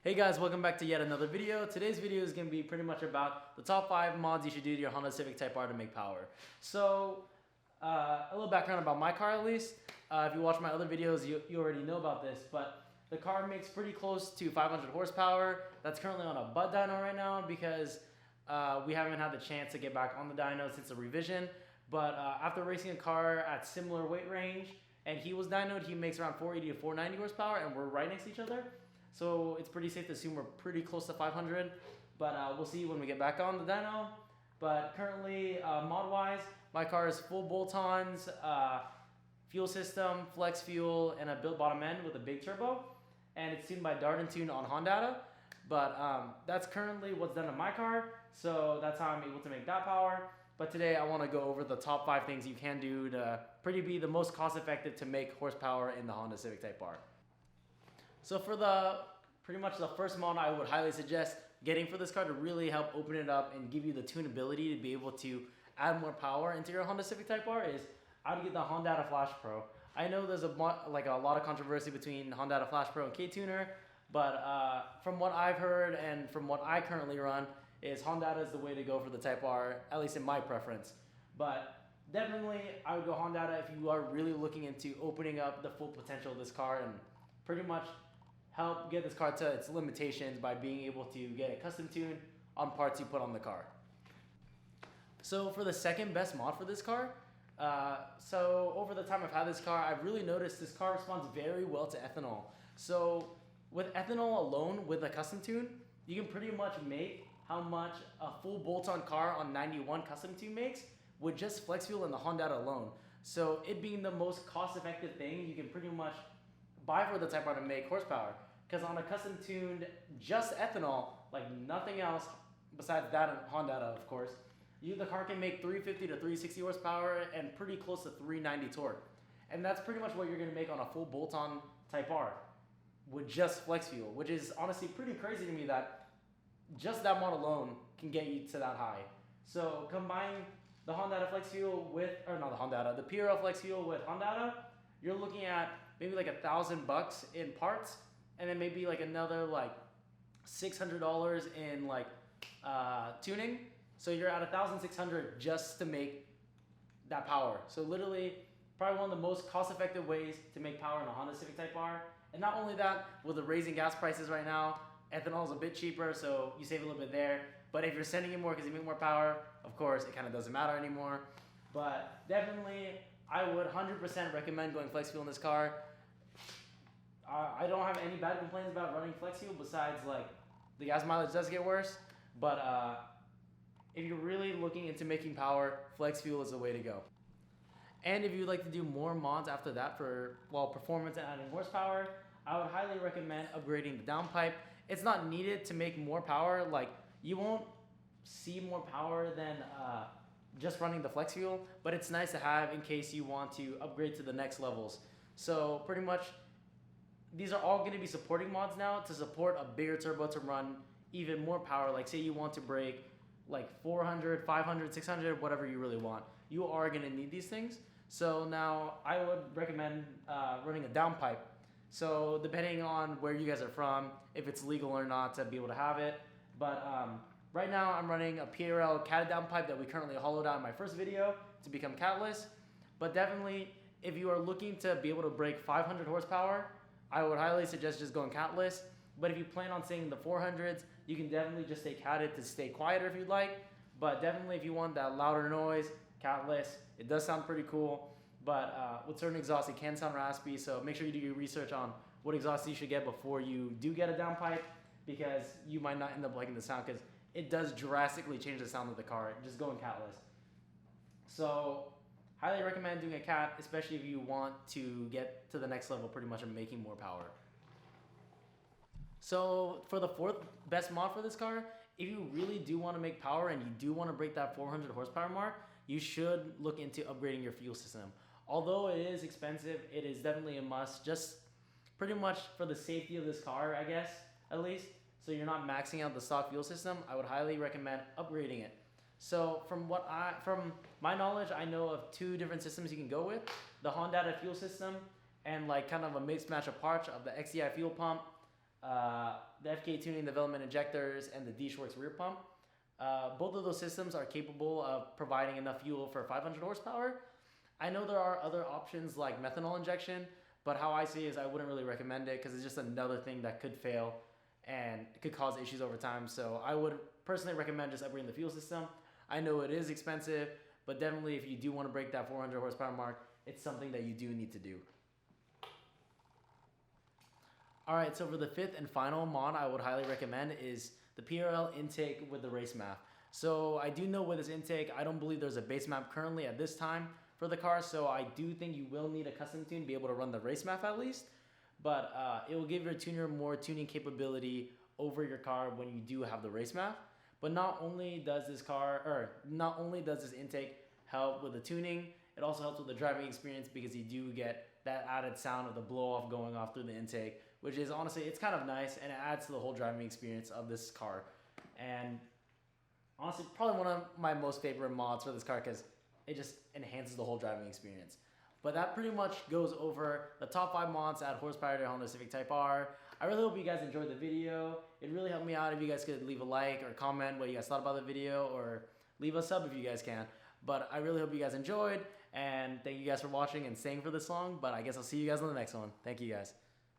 Hey guys, welcome back to yet another video. Today's video is going to be pretty much about the top 5 mods you should do to your Honda Civic Type R to make power. So, a little background about my car at least. If you watch my other videos, you already know about this, but the car makes pretty close to 500 horsepower. That's currently on a butt dyno right now because we haven't had the chance to get back on the dyno since the revision. But after racing a car at similar weight range, and he was dynoed, he makes around 480 to 490 horsepower, and we're right next to each other. So it's pretty safe to assume we're pretty close to 500, but we'll see when we get back on the dyno. But currently, mod-wise, my car is full bolt-ons, fuel system, flex fuel, and a built bottom end with a big turbo. And it's tuned by Dart and Tune on Honda. But that's currently what's done to my car, so that's how I'm able to make that power. But today I want to go over the top 5 things you can do to be the most cost-effective to make horsepower in the Honda Civic Type R. So for pretty much the first mod I would highly suggest getting for this car to really help open it up and give you the tunability to be able to add more power into your Honda Civic Type R is I would get the Honda Flash Pro. I know there's a lot of controversy between Honda Flash Pro and K-Tuner, but from what I've heard and from what I currently run is Honda is the way to go for the Type R, at least in my preference. But definitely I would go Honda if you are really looking into opening up the full potential of this car and pretty much help get this car to its limitations by being able to get it custom tuned on parts you put on the car. So for the second best mod for this car, so over the time I've had this car, I've really noticed this car responds very well to ethanol. So with ethanol alone, with a custom tune, you can pretty much make how much a full bolt-on car on 91 custom tune makes with just flex fuel and the Honda alone. So it being the most cost-effective thing you can pretty much buy for the Type R to make horsepower, because on a custom tuned just ethanol, like nothing else besides that and Honda of course, the car can make 350 to 360 horsepower and pretty close to 390 torque, and that's pretty much what you're going to make on a full bolt-on Type R with just flex fuel, which is honestly pretty crazy to me that just that mod alone can get you to that high. So combine the Honda flex fuel with, or not the Honda, the PRL flex fuel with Honda, you're looking at maybe like $1,000 in parts, and then maybe like another like $600 in like tuning. So you're at $1,600 just to make that power. So literally, probably one of the most cost-effective ways to make power in a Honda Civic Type R. And not only that, with the raising gas prices right now, ethanol is a bit cheaper, so you save a little bit there. But if you're sending it more because you make more power, of course, it kind of doesn't matter anymore. But definitely, I would 100% recommend going flex fuel in this car. I don't have any bad complaints about running flex fuel besides like the gas mileage does get worse. But if you're really looking into making power, flex fuel is the way to go. And if you'd like to do more mods after that for performance and adding horsepower, I would highly recommend upgrading the downpipe. It's not needed to make more power. Like you won't see more power than just running the flex fuel, but it's nice to have in case you want to upgrade to the next levels. So pretty much these are all going to be supporting mods now to support a bigger turbo to run even more power. Like say you want to break like 400, 500, 600, whatever you really want. You are going to need these things. So now I would recommend running a downpipe. So depending on where you guys are from, if it's legal or not to be able to have it. But right now I'm running a PRL catted downpipe that we currently hollowed out in my first video to become catless. But definitely if you are looking to be able to break 500 horsepower, I would highly suggest just going catless. But if you plan on staying in the 400s, you can definitely just stay catted to stay quieter if you'd like. But definitely if you want that louder noise, catless. It does sound pretty cool, but with certain exhausts it can sound raspy, so make sure you do your research on what exhaust you should get before you do get a downpipe, because you might not end up liking the sound, because it does drastically change the sound of the car, just going catless. So highly recommend doing a cat, especially if you want to get to the next level pretty much of making more power. So for the fourth best mod for this car, if you really do want to make power and you do want to break that 400 horsepower mark, you should look into upgrading your fuel system. Although it is expensive, it is definitely a must, just pretty much for the safety of this car, I guess, at least. So you're not maxing out the stock fuel system, I would highly recommend upgrading it. So from my knowledge, I know of 2 different systems you can go with. The Honda fuel system and like kind of a mixed match of parts of the XDI fuel pump the FK8 tuning, the Veltman injectors, and the D-Schwartz rear pump. Both of those systems are capable of providing enough fuel for 500 horsepower. I know there are other options like methanol injection, but how I see it is I wouldn't really recommend it because it's just another thing that could fail and it could cause issues over time. So I would personally recommend just upgrading the fuel system. I know it is expensive, but definitely if you do want to break that 400 horsepower mark, it's something that you do need to do. Alright, so for the fifth and final mod I would highly recommend is the PRL intake with the race map. So I do know with this intake, I don't believe there's a base map currently at this time for the car, so I do think you will need a custom tune to be able to run the race map at least. But it will give your tuner more tuning capability over your car when you do have the race map. But not only does this intake help with the tuning, it also helps with the driving experience because you do get that added sound of the blow off going off through the intake, which is honestly, it's kind of nice and it adds to the whole driving experience of this car. And honestly, probably one of my most favorite mods for this car because it just enhances the whole driving experience. But that pretty much goes over the top 5 mods at horsepower to Honda Civic Type R. I really hope you guys enjoyed the video. It really helped me out if you guys could leave a like or comment what you guys thought about the video, or leave a sub if you guys can. But I really hope you guys enjoyed, and thank you guys for watching and staying for this long. But I guess I'll see you guys on the next one. Thank you guys.